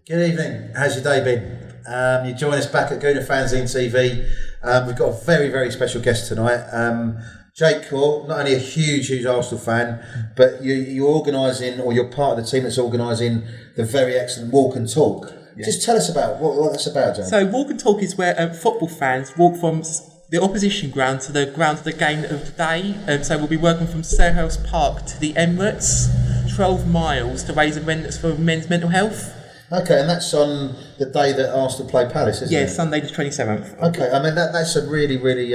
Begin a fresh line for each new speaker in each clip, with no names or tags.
Good evening. How's your day been? You join us back at Gooner Fanzine TV. We've got a very, very special guest tonight. Jake Coare, not only a huge Arsenal fan, but you're organising, or you're part of the team that's organising the very excellent Walk and Talk. Yeah. Just tell us about what that's about, Jake.
So Walk and Talk is where football fans walk from the opposition ground to the ground of the game of the day. So we'll be working from Selhurst Park to the Emirates, 12 miles to raise awareness for men's mental health.
Okay, and that's on the day that Arsenal play Palace, isn't it?
Yeah, Sunday the 27th.
Okay, I mean that's a really, really,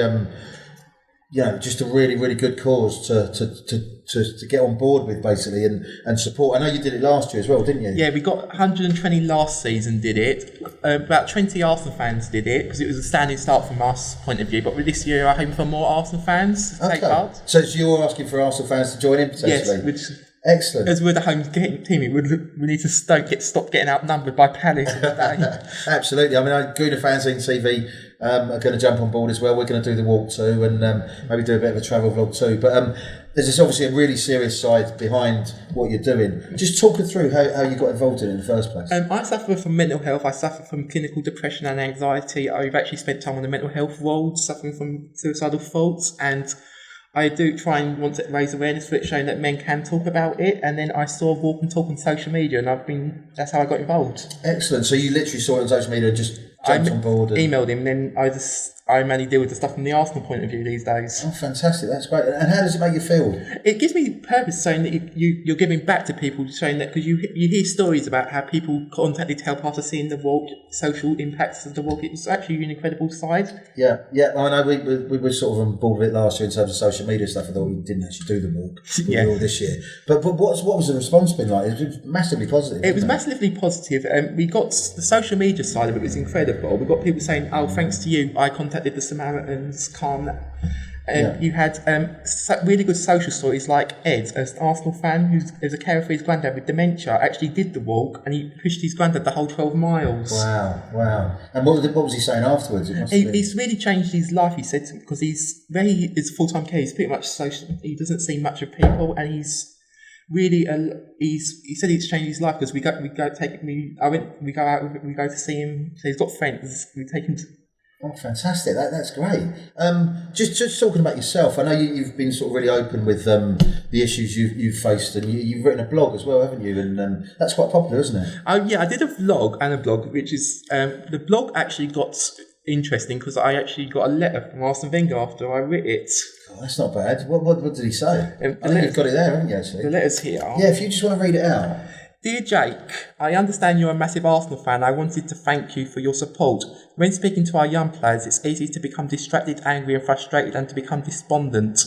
just a really, really good cause to get on board with, basically, and support. I know you did it last year as well, didn't you?
Yeah, we got 120 last season did it. About 20 Arsenal fans did it because it was a standing start from us point of view. But this year, I'm hoping for more Arsenal fans to take part.
So you're asking for Arsenal fans to join in potentially?
Yes,
excellent.
As we're the home team, we need to stop getting outnumbered by Palace today.
Absolutely. I mean, Gooner Fanzine TV are going to jump on board as well. We're going to do the walk too, and maybe do a bit of a travel vlog too. But there's this obviously a really serious side behind what you're doing. Just talk us through how you got involved in it in the first place.
I suffer from mental health. I suffer from clinical depression and anxiety. I've actually spent time on the mental health ward, suffering from suicidal thoughts, and I do try and want to raise awareness for it, showing that men can talk about it. And then I saw Walk and Talk on social media, and that's how I got involved.
Excellent. So you literally saw it on social media and just jumped on board.
Emailed him, and then I mainly deal with the stuff from the Arsenal point of view these days.
Oh, fantastic. That's great. And how does it make you feel?
It gives me purpose, showing that you're giving back to people, showing that, because you hear stories about how people contacted help after seeing the walk, social impacts of the walk. It's actually an incredible side. Yeah.
I know we were sort of on board with it last year in terms of social media stuff, although we didn't actually do the walk this year. But what was the response been like? It was massively positive.
It was massively positive. We got the social media side of it was incredible. We got people saying, "Oh, thanks to you, I contacted the Samaritans, calm." You had really good social stories, like Ed, an Arsenal fan who's a carer for his granddad with dementia, actually did the walk, and he pushed his granddad the whole 12 miles.
Wow. And what was he saying afterwards?
He's really changed his life, he said, because he's full-time care. He's pretty much social. He doesn't see much of people, and he's really he said it's changed his life, because we go to see him. So he's got friends. We take him to.
Oh, fantastic! That's great. Just talking about yourself, I know you've been sort of really open with the issues you've faced, and you've written a blog as well, haven't you? And that's quite popular, isn't it?
Oh yeah, I did a vlog and a blog, which is the blog actually got interesting because I actually got a letter from Wenger after I wrote it.
Oh, that's not bad. What did he say? I think you've got it there, haven't you? Actually,
the letter's here.
Yeah, if you just want to read it out.
Dear Jake, I understand you're a massive Arsenal fan. I wanted to thank you for your support. When speaking to our young players, it's easy to become distracted, angry and frustrated, and to become despondent.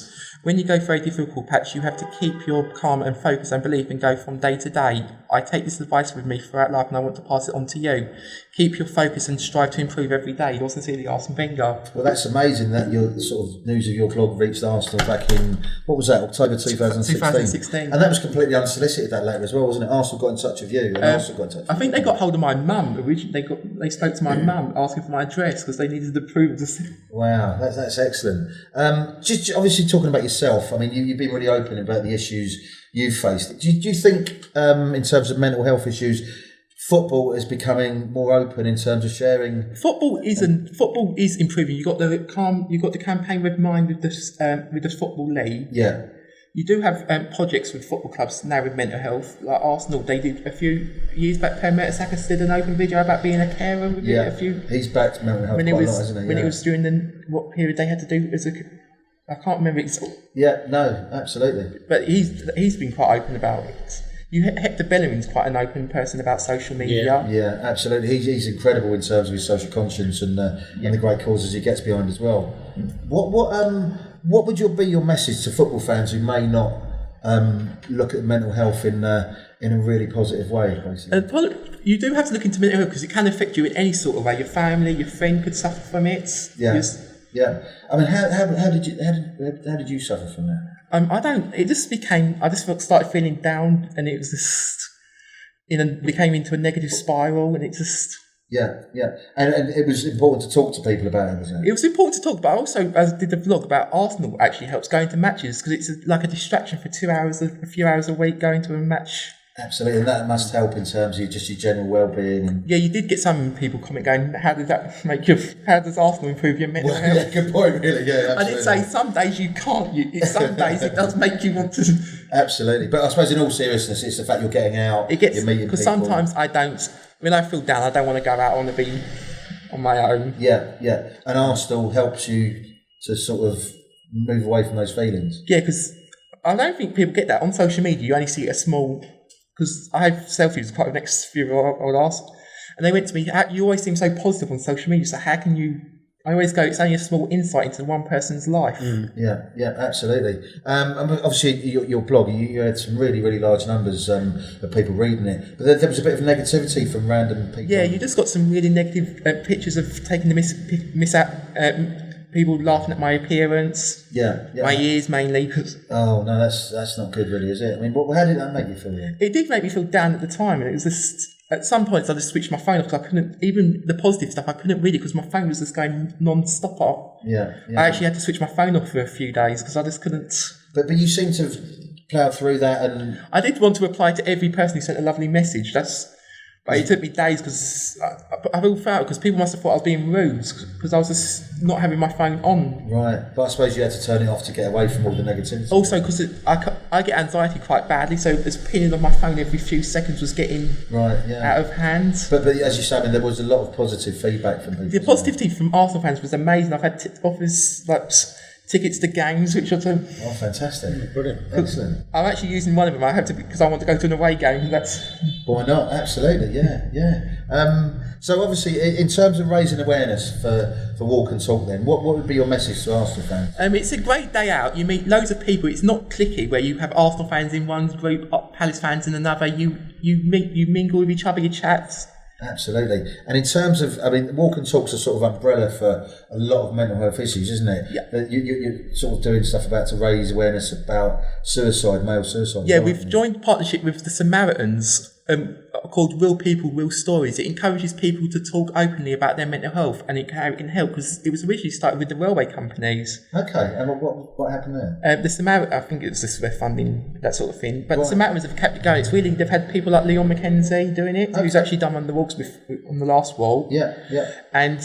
When you go through a difficult patch, you have to keep your calm and focus and belief and go from day to day. I take this advice with me throughout life, and I want to pass it on to you. Keep your focus and strive to improve every day. Yours sincerely, Arsene Wenger.
Well, that's amazing that your sort of news of your blog reached Arsenal back in, what was that, October 2016? And that was completely unsolicited, that letter as well, wasn't it? Arsenal got in touch with you, and Arsenal got in touch with you.
I think they got hold of my mum. Originally, they spoke to my mum asking for my address because they needed the proof.
Wow, that's excellent. Just obviously talking about yourself, I mean, you've been really open about the issues you've faced. Do you think, in terms of mental health issues, football is becoming more open in terms of sharing?
Football is improving. You got the campaign Red Mind with the football league.
Yeah.
You do have projects with football clubs now with mental health, like Arsenal. They did a few years back. Per Mertesacker did an open video about being a carer.
He's backed mental health quite a lot, hasn't he?
When it was during what period they had to do as a. I can't remember.
No, absolutely.
But he's been quite open about it. Hector Bellerin's quite an open person about social media.
Yeah, absolutely. He's incredible in terms of his social conscience and the great causes he gets behind as well. What would be your message to football fans who may not look at mental health in a really positive way, basically?
You do have to look into mental health because it can affect you in any sort of way. Your family, your friend could suffer from it.
Yeah. I mean, how did you suffer from that?
I just started feeling down, and it was just, became into a negative spiral, and it just.
Yeah. And it was important to talk to people about it, wasn't it?
It was important to talk, but also, as I did the vlog about Arsenal, actually helps going to matches because it's like a distraction for 2 hours, a few hours a week going to a match.
Absolutely, and that must help in terms of just your general well-being. And
Yeah, you did get some people comment going, how does Arsenal improve your mental health?
yeah, good point, really. Yeah, absolutely.
I did say some days you can't. Some days it does make you want to.
Absolutely, but I suppose in all seriousness, it's the fact you're getting out.
It gets
you're meeting
because
people.
sometimes I don't. When I feel down, I don't want to go out. I want to be on my own.
Yeah, yeah, and Arsenal helps you to sort of move away from those feelings.
Yeah, because I don't think people get that on social media. You only see a small. Because I have selfies quite the next few I would ask, and they went to me, you always seem so positive on social media, so how can you... I always go, it's only a small insight into one person's life.
Yeah, absolutely. And obviously, your blog, you had some really, really large numbers of people reading it, but there was a bit of negativity from random people.
Yeah, you just got some really negative pictures of taking the miss out... people laughing at my appearance, my ears mainly.
Oh no, that's not good, really, is it? I mean, how did that make you feel? Then?
It did make me feel down at the time, and it was just at some points I just switched my phone off because I couldn't even the positive stuff I couldn't read it because my phone was just going non-stop off.
Yeah.
I actually had to switch my phone off for a few days because I just couldn't.
But you seem to have ploughed through that, and
I did want to reply to every person who sent a lovely message. But it took me days because I all felt because people must have thought I was being rude because I was just not having my phone on.
Right, but I suppose you had to turn it off to get away from all the negativity.
Also, because I get anxiety quite badly, so this pinging of my phone every few seconds was getting out of hand.
But as you say, I mean, there was a lot of positive feedback from people.
The positivity from Arsenal fans was amazing. I've had offers like tickets to games, which are
fantastic, brilliant, excellent.
I'm actually using one of them. I have to because I want to go to an away game.
Why not? Absolutely, yeah. So obviously, in terms of raising awareness for Walk and Talk, then what would be your message to Arsenal fans?
It's a great day out. You meet loads of people. It's not cliquey where you have Arsenal fans in one group, Palace fans in another. You mingle with each other. You chat.
Absolutely. And in terms of, I mean, Walk and Talk's a sort of umbrella for a lot of mental health issues, isn't it?
Yeah.
You're sort of doing stuff to raise awareness about male suicide.
Yeah, we've joined a partnership with the Samaritans called Real People, Real Stories. It encourages people to talk openly about their mental health and how it can help because it was originally started with the railway companies.
Okay, and what happened there?
The Samaritans, I think it was just their funding, that sort of thing. But the Samaritans have kept it going. It's really, they've had people like Leon Mackenzie doing it, who's actually done one of the walks on the last wall.
Yeah.
And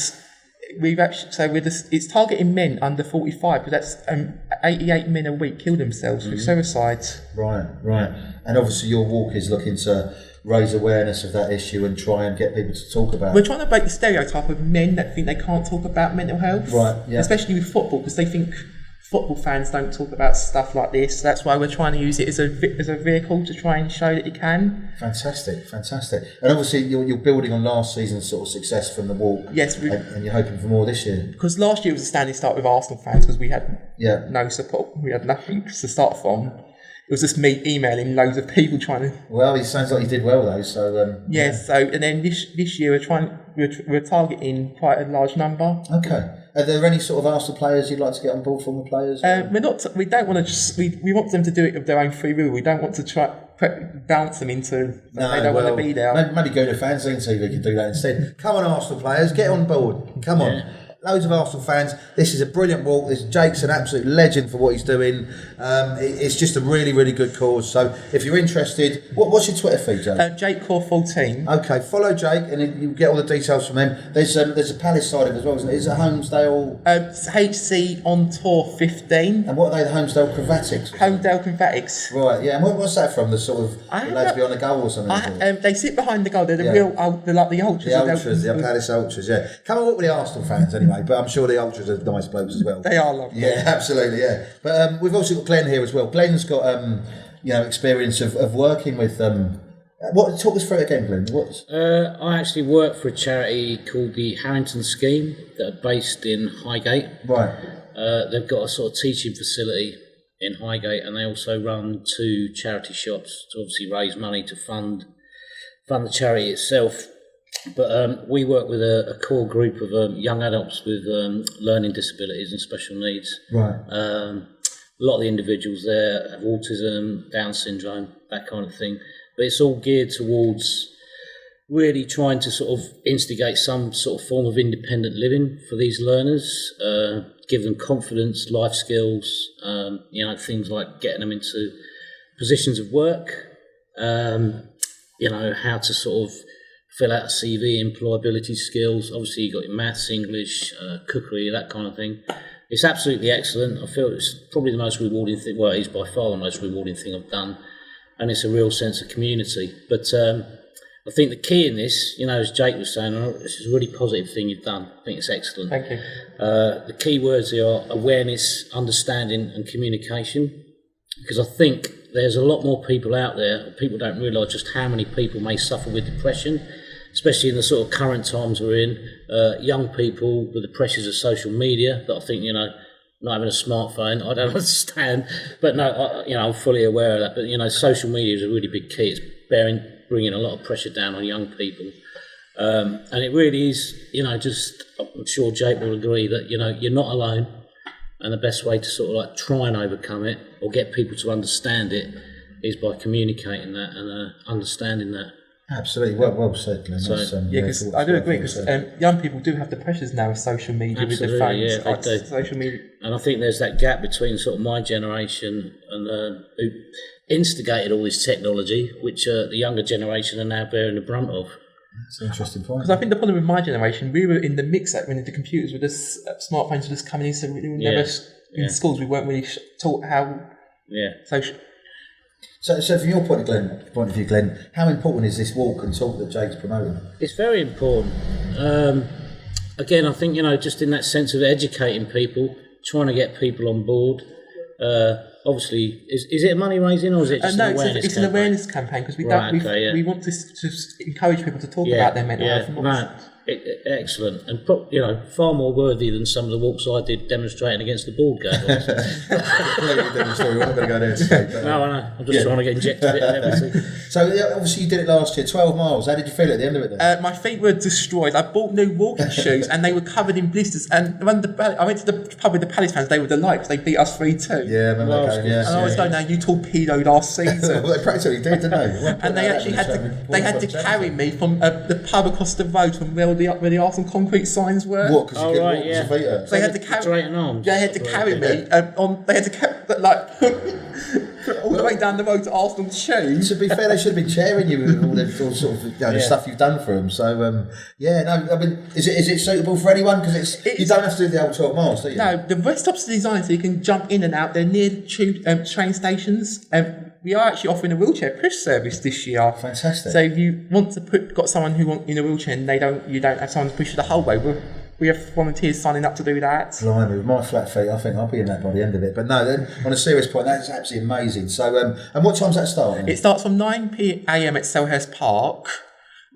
we've actually, it's targeting men under 45 because that's 88 men a week kill themselves with suicide.
Right. And obviously your walk is looking to raise awareness of that issue and try and get people to talk about it.
We're trying to break the stereotype of men that think they can't talk about mental health.
Right, yeah.
Especially with football because they think football fans don't talk about stuff like this. That's why we're trying to use it as a vehicle to try and show that you can.
Fantastic. And obviously you're building on last season's sort of success from the walk.
Yes.
And you're hoping for more this year.
Because last year was a standing start with Arsenal fans because we had no support. We had nothing to start from. It was just me emailing loads of people trying to...
Well, it sounds like you did well though, so...
So, and then this year we're targeting quite a large number.
Okay. Are there any sort of Arsenal players you'd like to get on board, former players?
We don't want to just... We want them to do it of their own free will. We don't want to try bounce them into... they don't want to be there.
Maybe Gooner Fanzine TV could do that instead. Come on, Arsenal players, get on board. Come on. Yeah. Loads of Arsenal fans. This is a brilliant walk. Jake's an absolute legend for what he's doing. It's just a really, really good cause. So if you're interested, what's your Twitter feed, Jake?
Jake Coare 14.
Okay, follow Jake and you get all the details from him. There's a Palace side of it as well, isn't it? Is it Holmesdale?
HC on tour 15.
And what are they, the Holmesdale Cravatics?
Holmesdale Cravatics.
Right, yeah. And what's that from? The sort of the lads behind the goal or something?
They sit behind the goal. They're they're like the ultras.
The ultras, the Palace ultras, yeah. Come and walk with the Arsenal fans anyway. But I'm sure the ultras are nice blokes as well.
They are lovely.
Yeah, absolutely, yeah. But we've also got Glenn here as well. Glenn's got experience of working with talk us through it again, Glenn.
I actually work for a charity called the Harrington Scheme that are based in Highgate.
Right.
They've got a sort of teaching facility in Highgate, and they also run 2 charity shops to obviously raise money to fund the charity itself. But we work with a core group of young adults with learning disabilities and special needs.
Right.
A lot of the individuals there have autism, Down syndrome, that kind of thing. But it's all geared towards really trying to sort of instigate some sort of form of independent living for these learners, give them confidence, life skills, things like getting them into positions of work, how to sort of fill out a CV, employability skills. Obviously, you've got your maths, English, cookery, that kind of thing. It's absolutely excellent. I feel it's probably the most rewarding thing. Well, it is by far the most rewarding thing I've done, and it's a real sense of community. But I think the key in this, as Jake was saying, this is a really positive thing you've done. I think it's excellent.
Thank you.
The key words are awareness, understanding, and communication. Because I think there's a lot more people out there. People don't realise just how many people may suffer with depression, especially in the sort of current times we're in. Young people with the pressures of social media that I think, not having a smartphone, I don't understand. But no, I'm fully aware of that. But, social media is a really big key. It's bringing a lot of pressure down on young people. And it really is, I'm sure Jake will agree that, you're not alone. And the best way to sort of try and overcome it or get people to understand it is by communicating that and understanding that.
Absolutely, well said, Glenn.
So, because I do agree, because young people do have the pressures now of social media with their phones.
Yeah, they do.
Social media.
And I think there's that gap between sort of my generation and who instigated all this technology, which the younger generation are now bearing the brunt of.
That's an interesting point.
Because I think the problem with my generation, we were in the mix-up when the computers were just, smartphones were just coming in, so we were never, in schools we weren't really taught how social...
So from your point of view, Glenn, how important is this walk and talk that Jake's promoting?
It's very important. Again, I think, just in that sense of educating people, trying to get people on board. Obviously, is it a money raising or is it just an awareness campaign?
It's an awareness campaign because we want to encourage people to talk about their mental health.
Excellent, and far more worthy than some of the walks I did demonstrating against the board game.
Completely different story. We're not going to go there today.
No, I know. I'm just trying to get injected a bit of everything.
So obviously you did it last year, 12 miles. How did you feel at the end of it then?
My feet were destroyed. I bought new walking shoes and they were covered in blisters. And I went to the pub with the Palace fans. They were delighted because they beat us 3-2.
Yeah, I remember that game.
And I was going, "Now you torpedoed our season."
Well, they practically did, didn't they?
And they actually had to carry me from the pub across the road from where the Arsenal concrete signs were.
What? Because you couldn't walk with your feet up?
They had to carry me. They had to carry me They had to carry all the way down the road to Arsenal shoes.
To be fair, they should have been cheering you with all sort of the stuff you've done for them. So is it suitable for anyone? Because you don't have to do the whole 12 miles, do you?
No, the rest stops are designed so you can jump in and out. They're near tube train stations. We are actually offering a wheelchair push service this year.
Fantastic.
So if you want to got someone who wants in a wheelchair and you don't have someone to push you the whole way, we have volunteers signing up to do that.
Blimey, with my flat feet, I think I'll be in that by the end of it. But no, then, on a serious point, that's absolutely amazing. So, and what time's that starting?
It starts from 9 a.m. at Selhurst Park.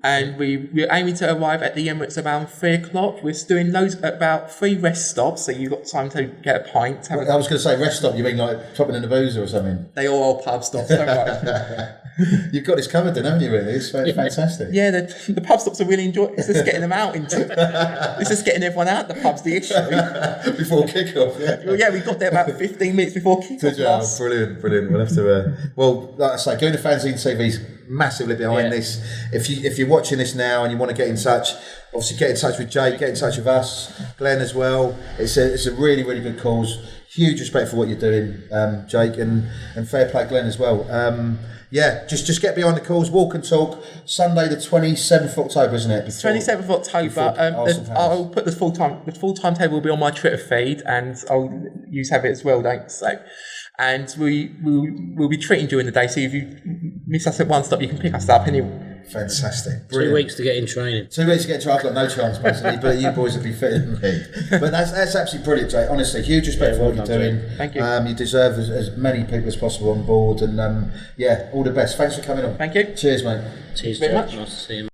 And we're aiming to arrive at the Emirates around 3 o'clock. We're doing about 3 rest stops, so you've got time to get a pint.
I was going to say rest stop, you mean like popping in the boozer or something?
They all are pub stops, don't worry.
You've got this covered then, haven't you, really? It's fantastic.
Yeah, the pub stops are really enjoying. It's just getting them out it's just getting everyone out the pub's the issue.
Before kick-off,
yeah, we got there about 15 minutes before kick-off.
Brilliant. We'll have to... like I say, Gooner Fanzine TV's massively behind this. If you're watching this now and you want to get in touch, obviously get in touch with Jake, get in touch with us, Glenn as well. It's a really, really good cause. Huge respect for what you're doing, Jake, and fair play, Glenn, as well. Just get behind the cause, walk and talk. Sunday the 27th of October, isn't it?
27th of October. I'll put the full timetable will be on my Twitter feed, and I'll have it as well. And we'll be treating during the day. So if you miss us at one stop, you can pick us up anyway.
Fantastic.
Brilliant. 2 weeks to get in training.
2 weeks to get in training. I've got no chance, basically, but you boys will be fitting me. But that's absolutely brilliant, Jake. Honestly, huge respect for what you're doing.
Thank you.
You deserve as many people as possible on board, and all the best. Thanks for coming on.
Thank you.
Cheers, mate.
Cheers,
very
Jake.
much.
Nice to see you.